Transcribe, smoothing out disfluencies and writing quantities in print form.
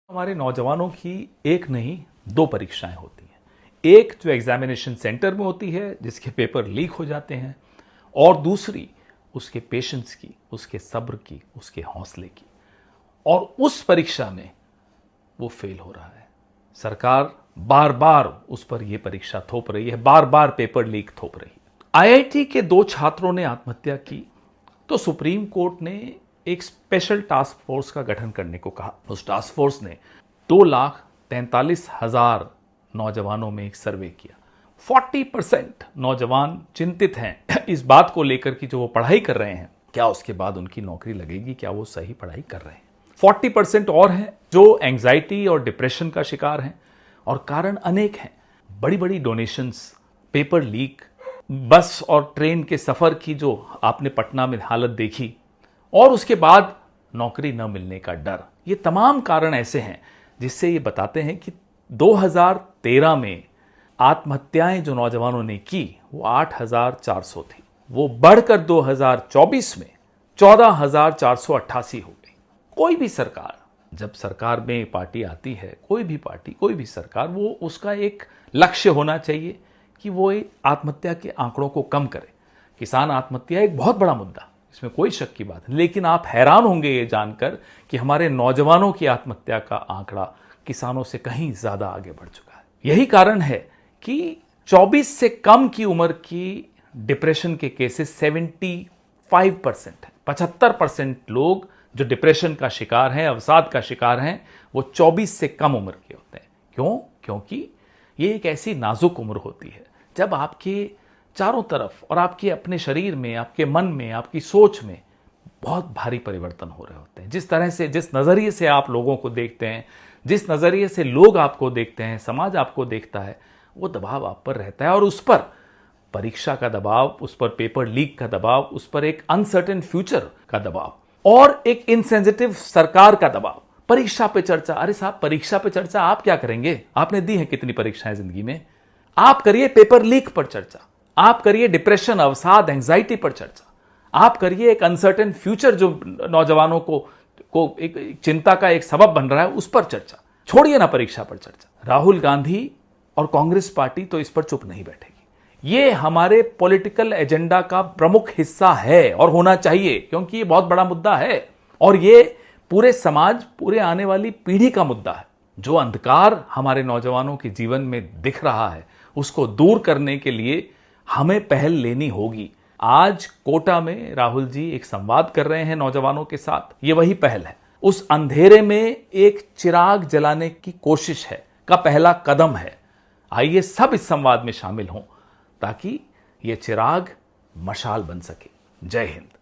हमारे नौजवानों की एक नहीं दो परीक्षाएं होती हैं। एक जो एग्जामिनेशन सेंटर में होती है जिसके पेपर लीक हो जाते हैं, और दूसरी उसके पेशेंस की, उसके सब्र की, उसके हौसले की। और उस परीक्षा में वो फेल हो रहा है। सरकार बार बार उस पर यह परीक्षा थोप रही है, बार बार पेपर लीक थोप रही है। आईआईटी के 2 छात्रों ने आत्महत्या की तो सुप्रीम कोर्ट ने एक स्पेशल टास्क फोर्स का गठन करने को कहा। उस टास्क फोर्स ने 2,43,000 नौजवानों में एक सर्वे किया। 40% नौजवान चिंतित हैं इस बात को लेकर कि जो वो पढ़ाई कर रहे हैं, क्या उसके बाद उनकी नौकरी लगेगी, क्या वो सही पढ़ाई कर रहे हैं। 40% और हैं जो एंग्जाइटी और डिप्रेशन का शिकार हैं, और कारण अनेक हैं। बड़ी बड़ी डोनेशंस, पेपर लीक, बस और ट्रेन के सफर की जो आपने पटना में हालत देखी, और उसके बाद नौकरी न मिलने का डर। ये तमाम कारण ऐसे हैं जिससे ये बताते हैं कि 2013 में आत्महत्याएं जो नौजवानों ने की वो 8,400 थी। वो बढ़कर 2024 में 14,488 हो गई। कोई भी सरकार, जब सरकार में पार्टी आती है, कोई भी पार्टी, कोई भी सरकार, वो उसका एक लक्ष्य होना चाहिए कि वो आत्महत्या के आंकड़ों को कम करे। किसान आत्महत्या एक बहुत बड़ा मुद्दा, इसमें कोई शक की बात नहीं। लेकिन आप हैरान होंगे ये जानकर कि हमारे नौजवानों की आत्महत्या का आंकड़ा किसानों से कहीं ज्यादा आगे बढ़ चुका है। यही कारण है कि 24 से कम की उम्र की डिप्रेशन के केसेस 75% है। 75% लोग जो डिप्रेशन का शिकार हैं, अवसाद का शिकार हैं, वो 24 से कम उम्र के होते हैं। क्यों? क्योंकि ये एक ऐसी नाजुक उम्र होती है जब आपके चारों तरफ और आपके अपने शरीर में, आपके मन में, आपकी सोच में बहुत भारी परिवर्तन हो रहे होते हैं। जिस तरह से, जिस नज़रिए से आप लोगों को देखते हैं, जिस नज़रिए से लोग आपको देखते हैं, समाज आपको देखता है, वो दबाव आप पर रहता है। और उस पर परीक्षा का दबाव, उस पर पेपर लीक का दबाव, उस पर एक अनसर्टेन फ्यूचर का दबाव, और एक इनसेंसिटिव सरकार का दबाव। परीक्षा पे चर्चा, अरे साहब परीक्षा पे चर्चा आप क्या करेंगे? आपने दी है कितनी परीक्षाएं जिंदगी में? आप करिए पेपर लीक पर चर्चा, आप करिए डिप्रेशन, अवसाद, एंजाइटी पर चर्चा, आप करिए एक अनसर्टेन फ्यूचर जो नौजवानों को एक चिंता का एक सबब बन रहा है, उस पर चर्चा। छोड़िए ना परीक्षा पर चर्चा। राहुल गांधी और कांग्रेस पार्टी तो इस पर चुप नहीं बैठेगी। ये हमारे पॉलिटिकल एजेंडा का प्रमुख हिस्सा है और होना चाहिए, क्योंकि ये बहुत बड़ा मुद्दा है और ये पूरे समाज, पूरे आने वाली पीढ़ी का मुद्दा है। जो अंधकार हमारे नौजवानों के जीवन में दिख रहा है, उसको दूर करने के लिए हमें पहल लेनी होगी। आज कोटा में राहुल जी एक संवाद कर रहे हैं नौजवानों के साथ, ये वही पहल है। उस अंधेरे में एक चिराग जलाने की कोशिश है, का पहला कदम है। आइए सब इस संवाद में शामिल हों ताकि ये चिराग मशाल बन सके। जय हिंद।